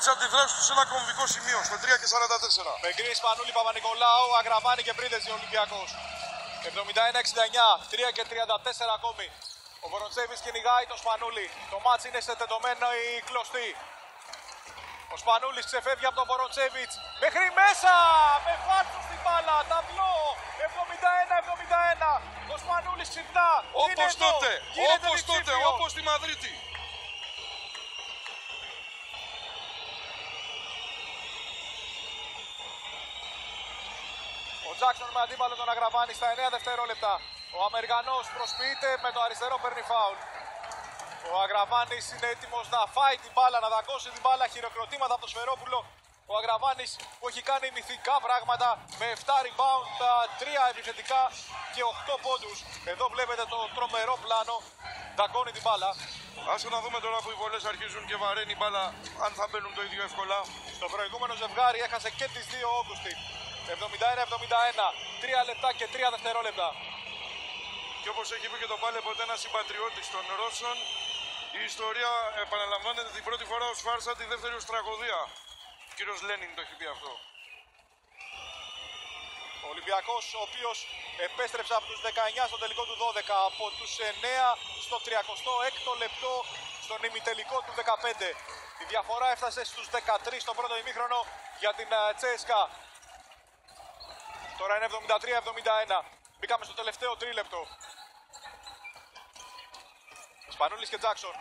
Τι αντιδράσεις του σε ένα κομβικό σημείο στο 3:44. Με γκρι Σπανούλη, Παπα-Νικολάου, Αγραβάνη και Πρίντεζη Ολυμπιακός. 71-69, 3:34 ακόμη. Ο Βοροτσέβης κυνηγάει το Σπανούλη. Το μάτς είναι σε τεντωμένο η κλωστή. Ο Σπανούλης ξεφεύγει από τον Βοροτσέβιτς μέχρι μέσα! Με φάρτσο στην μπάλα, ταμπλό! 71-71. Ο Σπανούλης ξυπνά. Όπως τότε, όπως στη Μαδρίτη. Ο Τζάκσον με αντίπαλο τον Αγραβάνη στα 9 δευτερόλεπτα. Ο Αμερικανός προσποιείται, με το αριστερό παίρνει φάουλ. Ο Αγραβάνης είναι έτοιμος να φάει την μπάλα, να δακώσει την μπάλα, χειροκροτήματα από το Σφερόπουλο. Ο Αγραβάνης που έχει κάνει μυθικά πράγματα με 7 rebound, 3 επιθετικά και 8 πόντους. Εδώ βλέπετε το τρομερό πλάνο, δακώνει την μπάλα. Άσε να δούμε τώρα που οι βολές αρχίζουν και βαραίνει η μπάλα, αν θα μπαίνουν το ίδιο εύκολα. Στο προηγούμενο ζευγάρι έχασε και τις 2 Αύγουστη. 71-71, 3 λεπτά και 3 δευτερόλεπτα. Και όπως έχει πει και το πάλι ποτέ ένας συμπατριώτης των Ρώσων, η ιστορία επαναλαμβάνεται την πρώτη φορά ως φάρσα, τη δεύτερη ως τραγωδία. Ο κύριος Λένιν το έχει πει αυτό. Ο Ολυμπιακός, ο οποίος επέστρεψε από τους 19 στο τελικό του 12, από τους 9 στο 36ο λεπτό στον ημιτελικό του 15. Η διαφορά έφτασε στους 13 στο πρώτο ημίχρονο για την CSKA. Τώρα είναι 73-71. Μπήκαμε στο τελευταίο τρίλεπτο. Σπανούλης και Τζάκσον.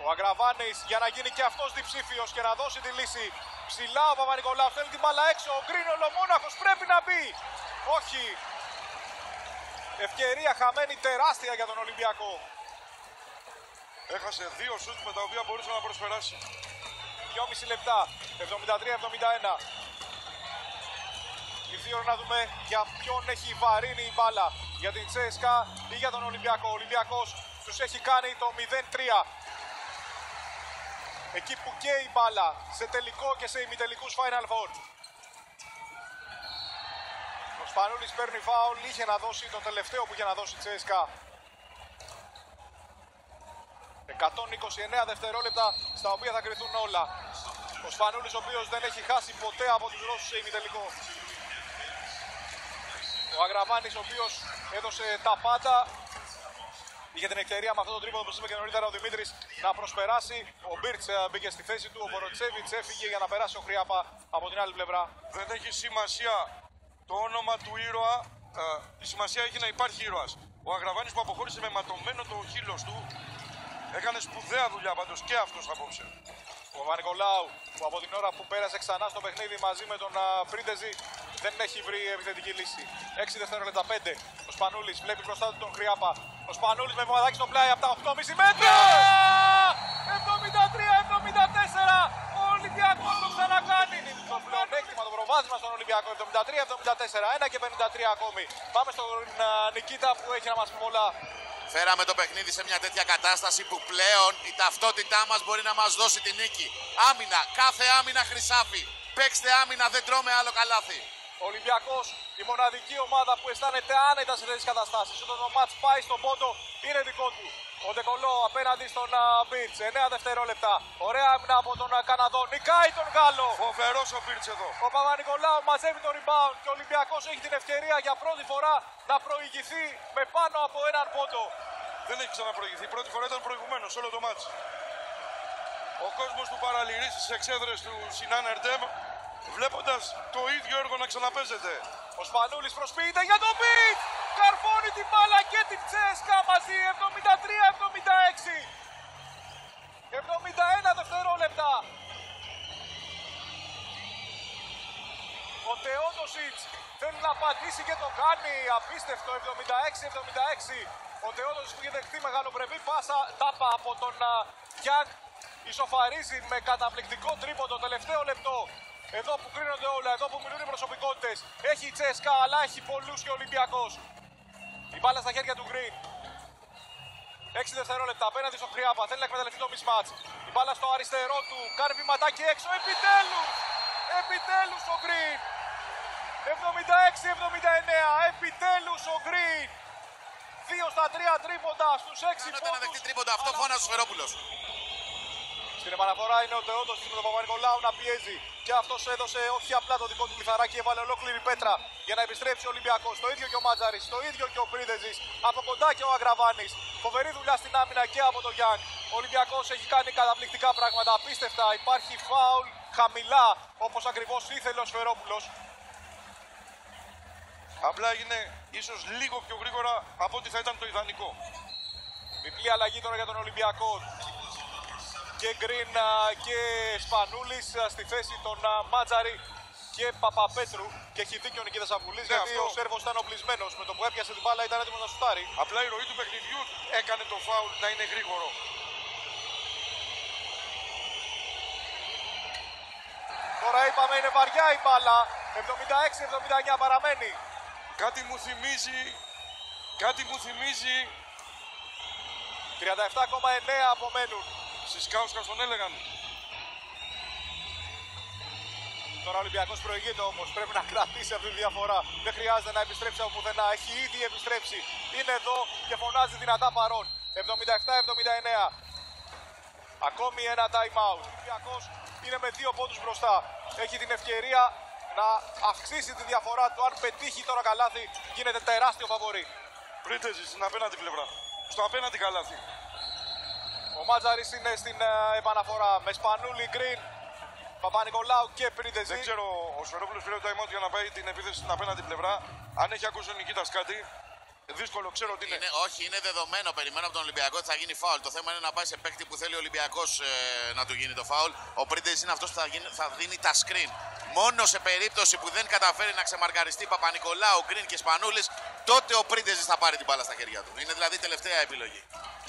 Ο Αγραβάνης για να γίνει και αυτός διψήφιος και να δώσει τη λύση. Ψηλά ο Παπα-Νικολάου θέλει την μπάλα έξω. Ο Γκριν ολομόναχος πρέπει να μπει. Όχι. Ευκαιρία χαμένη τεράστια για τον Ολυμπιακό. Έχασε 2 σουτ με τα οποία μπορούσε να προσπεράσει. 2,5 λεπτά. 73-71. Ήρθε η ώρα να δούμε για ποιον έχει βαρύνει η μπάλα. Για την CSKA ή για τον Ολυμπιακό. Ο Ολυμπιακός τους έχει κάνει το 0-3. Εκεί που καίει η μπάλα σε τελικό και σε ημιτελικούς Final Four. Ο Σπανούλης παίρνει φάουλ, είχε να δώσει το τελευταίο που είχε να δώσει η CSKA. 129 δευτερόλεπτα στα οποία θα κρυθούν όλα. Ο Σπανούλης ο οποίος δεν έχει χάσει ποτέ από τους Ρώσους σε ημιτελικό. Ο Αγραβάνης ο οποίος έδωσε τα πάντα. Είχε την ευκαιρία με αυτό το τρίποδο που είπε και νωρίτερα ο Δημήτρης να προσπεράσει. Ο Μπίρτς μπήκε στη θέση του, ο Βοροτσέβιτς έφυγε για να περάσει ο Χριάπα από την άλλη πλευρά. Δεν έχει σημασία το όνομα του ήρωα, η σημασία έχει να υπάρχει ήρωας. Ο Αγραβάνης που αποχώρησε με ματωμένο το χείλος του, έκανε σπουδαία δουλειά πάντως και αυτός απόψε. Ο Παπα-Νικολάου που από την ώρα που πέρασε ξανά στο παιχνίδι μαζί με τον Πρίντεζη δεν έχει βρει επιθετική λύση. 6 δευτερόλεπτα 5. Ο Σπανούλης βλέπει μπροστά του τον Χριάπα. Ο Σπανούλης με βομβαδάκι στο πλάι από τα 8,5 μέτρα! 73-74! Ο Ολυμπιακός το ξανακάνει. Το πλεονέκτημα, το προβάδισμα στον Ολυμπιακό. 73-74. 1 και 53 ακόμη. Πάμε στον Νικίτα που έχει να μας πει πολλά. Φέραμε το παιχνίδι σε μια τέτοια κατάσταση που πλέον η ταυτότητά μας μπορεί να μας δώσει την νίκη. Άμυνα, κάθε άμυνα χρυσάφι. Παίξτε άμυνα, δεν τρώμε άλλο καλάθι. Ο Ολυμπιακός, η μοναδική ομάδα που αισθάνεται άνετα σε τέτοιες καταστάσεις. Όταν το μάτς πάει στον πόντο, είναι δικό του. Ο Ντεκολό απέναντι στον Μπίρτς, 9 δευτερόλεπτα. Ωραία άμυνα από τον Καναδό. Νικάει τον Γάλλο. Φοβερός ο Μπίρτς εδώ. Ο Παπα-Νικολάου μαζεύει το rebound και ο Ολυμπιακός έχει την ευκαιρία για πρώτη φορά να προηγηθεί με πάνω από έναν πόντο. Δεν έχει ξαναπροηγηθεί. Η πρώτη φορά ήταν προηγουμένως όλο το μάτς. Ο κόσμος του παραλυρεί στις εξέδρες του Σινάν Ερντέμ, βλέποντας το ίδιο έργο να ξαναπέζεται. Ο Σπανούλης προσποιείται για τον Μπιτ! Καρφώνει την μπάλα και την CSKA μαζί, 73-76. 71 δευτερόλεπτα. Ο Τεόντοσιτς θέλει να πατήσει και το κάνει. Απίστευτο, 76-76. Ο Τεόντοσιτς που είχε δεχτεί μεγαλοπρεπή πάσα τάπα από τον Γιάνγκ. Ισοφαρίζει με καταπληκτικό τρίποντο το τελευταίο λεπτό. Εδώ που κρίνονται όλα, εδώ που μιλούν οι προσωπικότητες. Έχει η CSKA, αλλά έχει πολλούς και ο Ολυμπιακός. Η μπάλα στα χέρια του Γκριν. 6 δευτερόλεπτα απέναντι στο Χριάπα. Θέλει να εκμεταλλευτεί το mismatch. Η μπάλα στο αριστερό του. Κάνει βηματάκι έξω. Επιτέλους! Επιτέλους ο Γκριν. 76-79. Επιτέλους ο Γκριν. 2 στα 3 τρίποντα στους 6 Κάνατε να δεχτεί πόντους. τρίποντα. Αυτό φώνασε ο Σφερόπουλος. Στην επαναφορά είναι ο Τεόντος με τον Παπα-Νικολάου να πιέζει. Και αυτός έδωσε όχι απλά το δικό του λιθαράκι, έβαλε ολόκληρη πέτρα για να επιστρέψει ο Ολυμπιακός. Το ίδιο και ο Μάτζαρης, το ίδιο και ο Πρίντεζης. Από κοντά και ο Αγραβάνης. Φοβερή δουλειά στην άμυνα και από τον Γιάνγκ. Ο Ολυμπιακός έχει κάνει καταπληκτικά πράγματα, απίστευτα. Υπάρχει φάουλ χαμηλά, όπως ακριβώς ήθελε ο Σφερόπουλος. Απλά έγινε ίσως λίγο πιο γρήγορα από ό,τι θα ήταν το ιδανικό. Διπλή αλλαγή τώρα για τον Ολυμπιακό. Και Γκριν και Σπανούλης στη θέση των Μάτζαρη και Παπαπέτρου. Και έχει δίκιο ο Νικήτας Αβουλής, γιατί αυτό. ο Σέρβος ήταν οπλισμένος. Με το που έπιασε την μπάλα ήταν έτοιμος να σουτάρει. Απλά η ροή του παιχνιδιού έκανε το φάουλ να είναι γρήγορο. Τώρα είπαμε είναι βαριά η μπάλα. 76-79 παραμένει. Κάτι μου θυμίζει 37,9 απομένουν. Σισκάουσκα τον έλεγαν. Τώρα ο Ολυμπιακός προηγείται όμως. Πρέπει να κρατήσει αυτή τη διαφορά. Δεν χρειάζεται να επιστρέψει από πουθενά. Έχει ήδη επιστρέψει. Είναι εδώ και φωνάζει δυνατά παρόν. 77-79. Ακόμη ένα time out. Ο Ολυμπιακός είναι με 2 πόντους μπροστά. Έχει την ευκαιρία να αυξήσει τη διαφορά του. Αν πετύχει τώρα καλάθι, γίνεται τεράστιο φαβορί. Πρίντεζη στην απέναντι πλευρά. Στο απέναντι καλάθι. Ο Μάτζαρης είναι στην επαναφορά με Σπανούλη, Γκριν, Παπα-Νικολάου και Πρίντεζη. Δεν ξέρω, ο Σφερόπουλος πήρε το time out για να πάει την επίθεση στην απέναντι πλευρά. Αν έχει ακούσει ο Νικήτας κάτι, δύσκολο, ξέρω ότι είναι. Όχι, είναι δεδομένο. Περιμένω από τον Ολυμπιακό ότι θα γίνει φάουλ. Το θέμα είναι να πάει σε παίκτη που θέλει ο Ολυμπιακός να του γίνει το φάουλ. Ο Πρίντεζης είναι αυτός που θα δίνει τα screen. Μόνο σε περίπτωση που δεν καταφέρει να ξεμαρκαριστεί Παπα-Νικολάου, Γκριν και Σπανούλης, τότε ο Πρίντεζης θα πάρει την μπάλα στα χέρια του. Είναι δηλαδή η τελευταία επιλογή.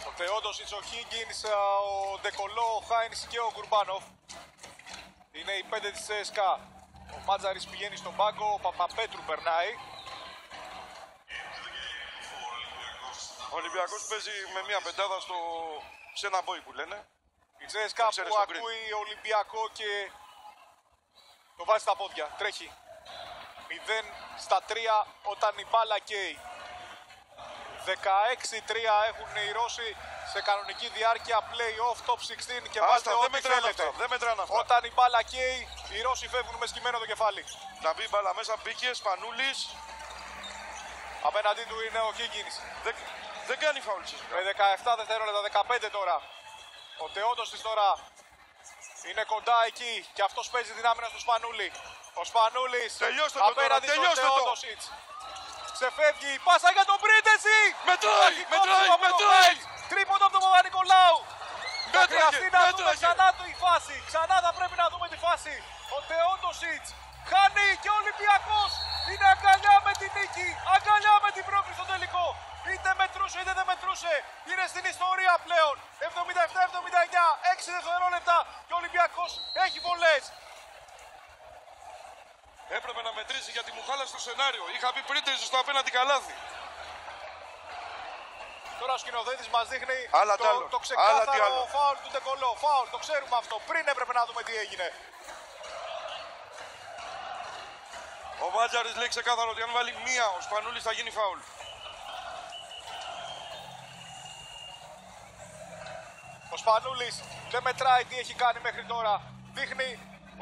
Ο Θεόντοσιτς, ο Χίγκινς, ο Ντεκολό, ο Χάινς και ο Κουρμπάνοφ. Είναι οι 5 της ΕΣΚΑ. Ο Μάτζαρης πηγαίνει στον πάγκο, ο Παπαπέτρου περνάει. Ο Ολυμπιακός παίζει με μια πεντάδα σε ένα μπόι που λένε. Η ЦΣΚΑ ξέρεις που τον Γκριν. ακούει Ολυμπιακό και το βάζει στα πόδια. Τρέχει. 0 στα 3 όταν η μπάλα καίει. 16-3 έχουν οι Ρώσοι σε κανονική διάρκεια play-off top 16 και βάζετε δεν ό,τι μετράνε θέλετε. αυτά. Δεν μετράνε αυτά. Όταν η μπάλα καίει, οι Ρώσοι φεύγουν με σκυμμένο το κεφάλι. Να μπει μπάλα μέσα, μπήκε, Σπανούλης. Απέναντί του είναι ο Higgins. Δεν κάνει φάουλ. Με 17 δευτερόλεπτα, 15 τώρα. Ο Τεόντοσιτς τώρα είναι κοντά εκεί και αυτός παίζει την άμυνα στο Σπανούλη. Ο Σπανούλης Τελειώστε το τώρα, απέναντι στον τελειώστε το. Τεόντοσιτς. Ξεφεύγει, πάσα για τον Πρίντεζη. Μετράει, Έχει μετράει, κόψιμο από τον μετράει. Χάινς. Τρίποντο από τον Παπα-Νικολάου. Θα Μέτραγε, χρειαστεί να δούμε μέτραγε. ξανά τη φάση. Ξανά θα πρέπει να δούμε τη φάση. Ο Τεόντοσιτς χάνει και ο Ολυμπιακός είναι αγκαλιά με την νίκη. Αγκαλιά με την πρόκληση στο τελικό. Είτε μετρούσε είτε δεν μετρούσε. Είναι στην ιστορία πλέον. 77-79, 6 δευτερόλεπτα και ο Ολυμπιακός έχει βολές. Έπρεπε να μετρήσει γιατί μου χάλασε το σενάριο. Είχα πει Πρίντεζη στο απέναντι καλάθι. Τώρα ο σκηνοθέτης μας δείχνει Άλλα τ' άλλο. το Άλλα τι ξεκάθαρο άλλο. φάουλ του Ντεκολό. Φάουλ, το ξέρουμε αυτό. Πριν έπρεπε να δούμε τι έγινε. Ο Μάτζαρης λέει ξεκάθαρο ότι αν βάλει μία ο Σπανούλης θα γίνει φάουλ. Ο Σπανούλης δεν μετράει τι έχει κάνει μέχρι τώρα. Δείχνει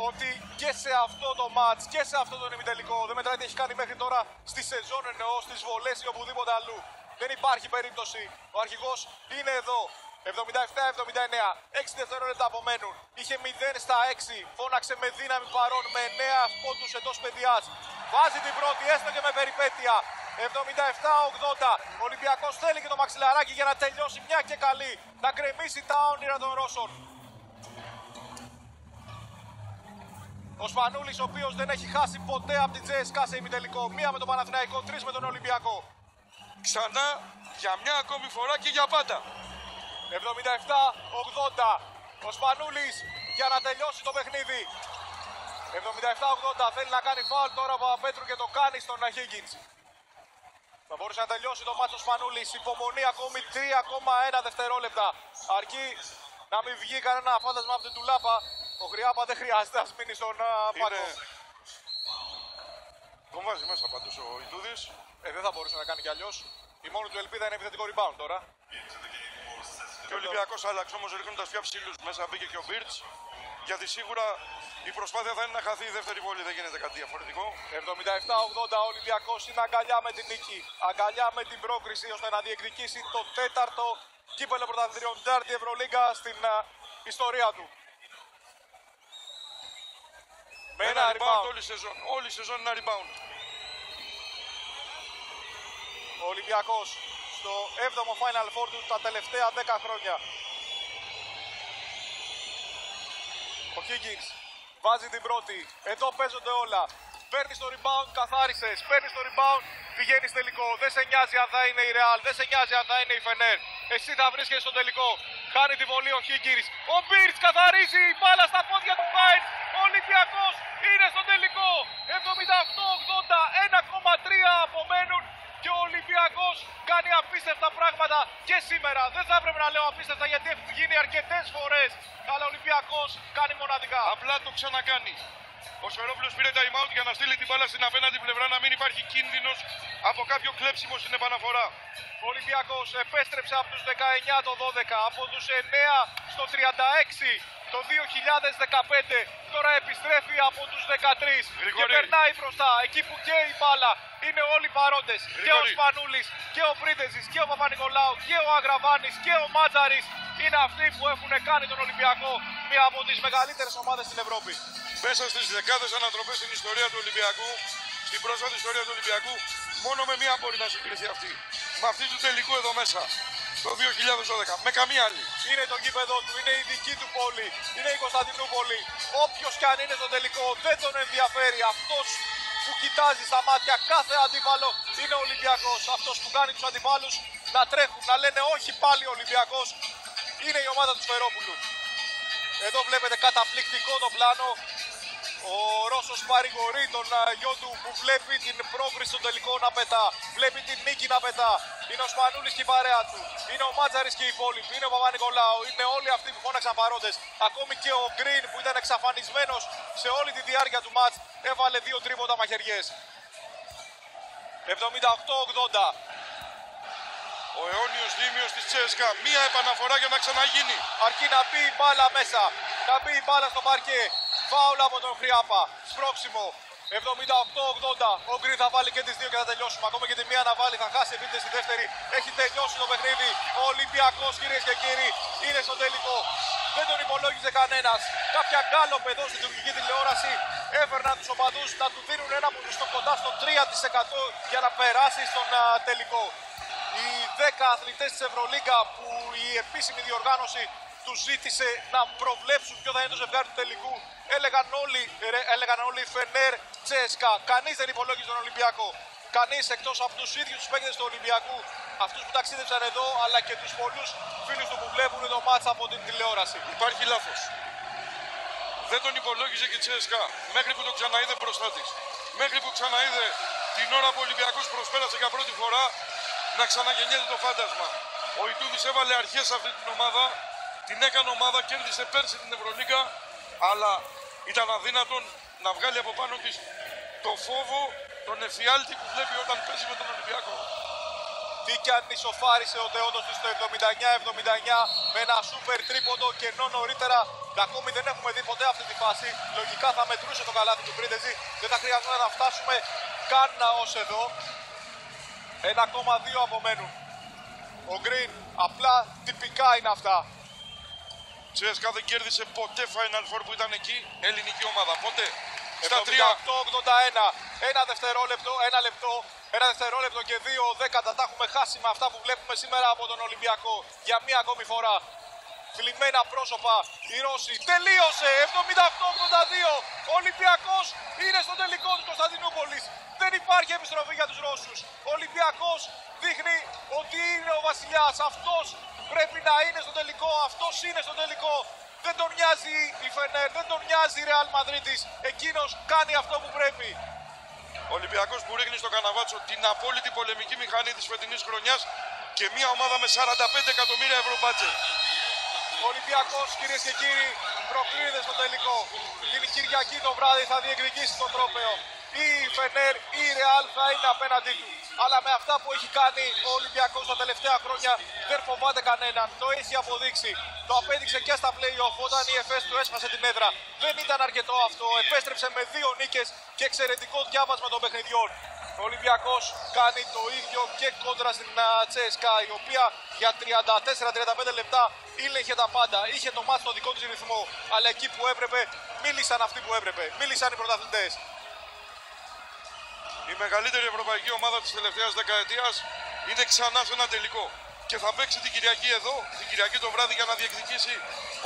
ότι και σε αυτό το μάτς και σε αυτό το ημιτελικό δεν μετράει τι έχει κάνει μέχρι τώρα στη σεζόν, εννοώ στις βολές ή οπουδήποτε αλλού. Δεν υπάρχει περίπτωση. Ο αρχηγός είναι εδώ. 77-79. 6 δευτερόλεπτα απομένουν. Είχε 0 στα 6. Φώναξε με δύναμη παρόν με 9 πόντους εντός παιδιάς. Βάζει την πρώτη έστω και με περιπέτεια. 77-80. Ο Ολυμπιακός θέλει και το μαξιλαράκι για να τελειώσει μια και καλή. Να γκρεμίσει τα όνειρα των Ρώσων. Ο Σπανούλης, ο οποίος δεν έχει χάσει ποτέ από την CSKA σε ημιτελικό. Μία με τον Παναθηναϊκό, 3 με τον Ολυμπιακό. Ξανά για μια ακόμη φορά και για πάντα. 77-80. Ο Σπανούλης για να τελειώσει το παιχνίδι. 77-80. Θέλει να κάνει φάουλ τώρα από Παπαπέτρου και το κάνει στον Higgins. Θα μπορούσε να τελειώσει το μάτσο Σπανούλης. Υπομονή ακόμη 3,1 δευτερόλεπτα. Αρκεί να μην βγει κανένα φάντασμα από την τουλάπα. Ο Γριάπα δεν χρειάζεται να μείνει στον πάγκο. Τον βάζει μέσα πάντως ο Ιδούδης. Δεν θα μπορούσε να κάνει κι αλλιώς. Η μόνη του ελπίδα είναι επιθετικό rebound τώρα. Και ο Ολυμπιακός άλλαξε όμως ρίχνοντας πια ψηλούς. Μέσα μπήκε και ο Μπίρτς. Γιατί σίγουρα η προσπάθεια θα είναι να χαθεί η δεύτερη βόλη, δεν γίνεται κάτι διαφορετικό. 77-80 ο Ολυμπιακός είναι αγκαλιά με την νίκη. Αγκαλιά με την πρόκριση ώστε να διεκδικήσει το τέταρτο κύπελλο πρωταθλητριών, τέταρτη Ευρωλίγκα στην ιστορία του. Με ένα rebound. Όλη η σεζόν είναι rebound. Ο Ολυμπιακός στο 7ο Final Four του τα τελευταία 10 χρόνια. Ο Higgins βάζει την πρώτη. Εδώ παίζονται όλα. Παίρνει το rebound, καθάρισες. Παίρνει το rebound, πηγαίνει τελικό. Δεν σε νοιάζει αν θα είναι η Real, δεν σε νοιάζει αν θα είναι η Fener. Εσύ θα βρίσκεσαι στο τελικό. Χάνει τη βολή ο Higgins. Ο Μπίρτς καθαρίζει. Η μπάλα στα πόδια του Χάιν. Ο Ολυμπιακός είναι στο τελικό. 78-80. 1,3 απομένουν. Και ο Ολυμπιακός κάνει απίστευτα πράγματα και σήμερα. Δεν θα έπρεπε να λέω απίστευτα γιατί έχουν γίνει αρκετές φορές. Αλλά ο Ολυμπιακός κάνει μοναδικά. Απλά το ξανακάνει. Ο Σφερόπουλος πήρε time out για να στείλει την μπάλα στην απέναντι πλευρά, να μην υπάρχει κίνδυνος από κάποιο κλέψιμο στην επαναφορά. Ο Ολυμπιακός επέστρεψε από τους 19 το 12, από τους 9 στο 36 το 2015. Τώρα επιστρέφει από τους 13 και περνάει μπροστά. Εκεί που καίει η μπάλα είναι όλοι παρόντες. Και ο Σπανούλης και ο Πρίντεζης και ο Παπα-Νικολάου και ο Αγραβάνης και ο Μάτζαρης είναι αυτοί που έχουν κάνει τον Ολυμπιακό μία από τις μεγαλύτερες ομάδες στην Ευρώπη. Μέσα στις δεκάδες ανατροπές στην ιστορία του Ολυμπιακού, στην πρόσφατη ιστορία του Ολυμπιακού, μόνο με μία μπορεί να συγκριθεί αυτή. Με αυτή του τελικού εδώ μέσα, το 2012. Με καμία άλλη. Είναι το γήπεδο του, είναι η δική του πόλη, είναι η Κωνσταντινούπολη. Όποιος κι αν είναι στο τελικό δεν τον ενδιαφέρει. Αυτός που κοιτάζει στα μάτια κάθε αντίπαλο είναι ο Ολυμπιακός. Αυτός που κάνει τους αντιπάλους να τρέχουν, να λένε όχι πάλι ο Ολυμπιακός. Είναι η ομάδα του Σφερόπουλου. Εδώ βλέπετε καταπληκτικό το πλάνο. Ο Ρώσος παρηγορεί τον γιο του που βλέπει την πρόκριση στο τελικό να πετά. Βλέπει την νίκη να πετά. Είναι ο Σπανούλης και η παρέα του. Είναι ο Μάτζαρης και οι υπόλοιποι. Είναι ο Παπα-Νικολάου. Είναι όλοι αυτοί που φώναξαν παρόντες. Ακόμη και ο Γκριν που ήταν εξαφανισμένος σε όλη τη διάρκεια του μάτς έβαλε 2 τρίποτα μαχαιριές. 78-80. Ο αιώνιος δίμιος της Τσέσκα. Μία επαναφορά για να ξαναγίνει. Αρκεί να μπει η μπάλα μέσα. Να μπει η μπάλα στο παρκέ. Φάουλ από τον Χρειάπα. Σπρώξιμο. 78-80. Ο Γκριν θα βάλει και τις δύο και θα τελειώσουμε. Ακόμα και τη μία να βάλει θα χάσει επίθεση στη δεύτερη. Έχει τελειώσει το παιχνίδι. Ο Ολυμπιακός, κυρίες και κύριοι, είναι στο τελικό. Δεν τον υπολόγιζε κανένας. Κάποια γκάλοπ εδώ στην τουρκική τηλεόραση έφερναν τους οπαδούς να του δίνουν ένα ποσοστό κοντά στο 3% για να περάσει στον τελικό. Οι 10 αθλητές της Ευρωλίγκα που η επίσημη διοργάνωση τους ζήτησε να προβλέψουν ποιο θα είναι το ζευγάρι του τελικού, έλεγαν όλοι Φενέρ, Τσέσκα. Κανείς δεν υπολόγιζε τον Ολυμπιακό. Κανείς εκτός από τους ίδιους τους παίκτες του Ολυμπιακού, αυτούς που ταξίδεψαν εδώ, αλλά και τους πολλούς φίλους του που βλέπουν το μάτς από την τηλεόραση. Υπάρχει λάθος. Δεν τον υπολόγιζε και η Τσέσκα μέχρι που το ξαναείδε μπροστά της. Μέχρι που ξαναείδε την ώρα που ο Ολυμπιακός προσπέρασε για πρώτη φορά να ξαναγεννιέται το φάντασμα. Ο Ιτούδης έβαλε αρχές σε αυτή την ομάδα, την έκανε ομάδα, κέρδισε πέρσι την Ευρωλίγκα, αλλά ήταν αδύνατον να βγάλει από πάνω της το φόβο, τον εφιάλτη που βλέπει όταν παίζει με τον Ολυμπιακό. Τι κι αν ισοφάρισε ο Θεόδος της το 79-79 με ένα σούπερ τρίποντο και ενώ νωρίτερα ακόμη δεν έχουμε δει ποτέ αυτή τη φάση. Λογικά θα μετρούσε το καλάθι του Πρίντεζη, δεν θα χρειαζόταν να φτάσουμε καν ως εδώ. 1,2 απομένουν. Ο Γκριν απλά τυπικά είναι αυτά. Τσέσκα δεν κέρδισε ποτέ Final Four που ήταν εκεί, ελληνική ομάδα. Ποτέ. Στα 78-81. Ένα δευτερόλεπτο και 2 δέκατα τα έχουμε χάσει με αυτά που βλέπουμε σήμερα από τον Ολυμπιακό. Για μία ακόμη φορά. Θλιμμένα πρόσωπα, οι Ρώσοι. Τελείωσε! 78-82. Ο Ολυμπιακός είναι στο τελικό της Κωνσταντινούπολης. Δεν υπάρχει επιστροφή για τους Ρώσους. Ο Ολυμπιακός δείχνει ότι είναι ο βασιλιάς. Αυτός πρέπει να είναι στο τελικό. Αυτός είναι στο τελικό. Δεν τον νοιάζει η Φενέρ, δεν τον νοιάζει η Ρεάλ Μαδρίτης. Εκείνος κάνει αυτό που πρέπει. Ο Ολυμπιακός που ρίχνει στο καναβάτσο την απόλυτη πολεμική μηχανή της φετινής χρονιάς και μια ομάδα με 45 εκατομμύρια ευρώ μπάτζετ. Ο Ολυμπιακός, κυρίες και κύριοι, προκλείται στο τελικό. Την Κυριακή το βράδυ θα διεκδικήσει το τρόπαιο. Ή η Φενέρ ή η Ρεάλ θα είναι απέναντί του. αλλά με αυτά που έχει κάνει ο Ολυμπιακός τα τελευταία χρόνια δεν φοβάται κανέναν. Το έχει αποδείξει. Το απέδειξε και στα play-off όταν η ΕΦΕΣ του έσπασε την έδρα. Δεν ήταν αρκετό αυτό. Επέστρεψε με 2 νίκες και εξαιρετικό διάβασμα των παιχνιδιών. Ο Ολυμπιακός κάνει το ίδιο και κόντρα στην CSKA, η οποία για 34-35 λεπτά ήλεγχε τα πάντα. Είχε το μάτι στο δικό της ρυθμό, αλλά εκεί που έπρεπε μίλησαν αυτοί που έπρεπε. Μίλησαν οι πρωταθλητές. Η μεγαλύτερη ευρωπαϊκή ομάδα της τελευταίας δεκαετίας είναι ξανά σε ένα τελικό. Και θα παίξει την Κυριακή εδώ, την Κυριακή το βράδυ, για να διεκδικήσει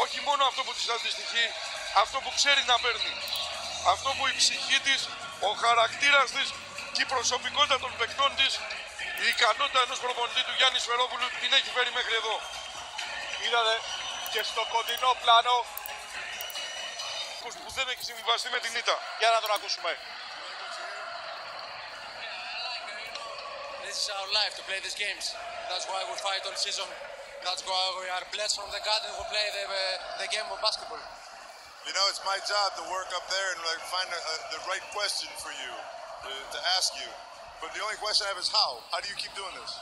όχι μόνο αυτό που της αντιστοιχεί, αυτό που ξέρει να παίρνει. Αυτό που η ψυχή της, ο χαρακτήρας της και η προσωπικότητα των παικτών της, η ικανότητα ενός προπονητή του Γιάννη Σφερόπουλου την έχει φέρει μέχρι εδώ. Είδατε και στο κοντινό πλάνο. Που δεν έχει συμβιβαστεί με την ήττα. Για να τον ακούσουμε. This is our life to play these games. That's why we fight all season. That's why we are blessed from the God and we play the game of basketball. You know, it's my job to work up there and like find the right question for you to ask you. But the only question I have is how? How do you keep doing this?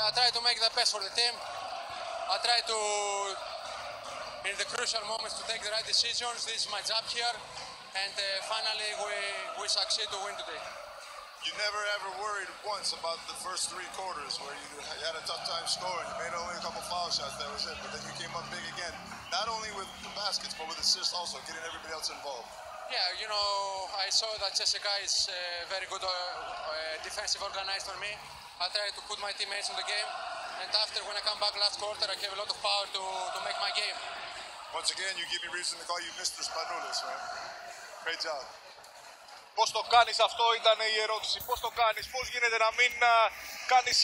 I try to make the best for the team. I try to, in the crucial moments, to take the right decisions. This is my job here. And finally, we succeed to win today. You never ever worried once about the first 3 quarters where you had a tough time scoring. You made only a couple foul shots, that was it. But then you came up big again. Not only with the baskets, but with assists also, getting everybody else involved. Yeah, you know, I saw that CSKA is very good defensive organized for me. I try to put my teammates in the game. And after, when I come back last quarter, I have a lot of power to make my game. Once again, you give me reason to call you Mr. Spanoulis, man. Great job. Πώς το κάνεις αυτό ήταν η ερώτηση. Πώς το κάνεις, πώς γίνεται να μην κάνεις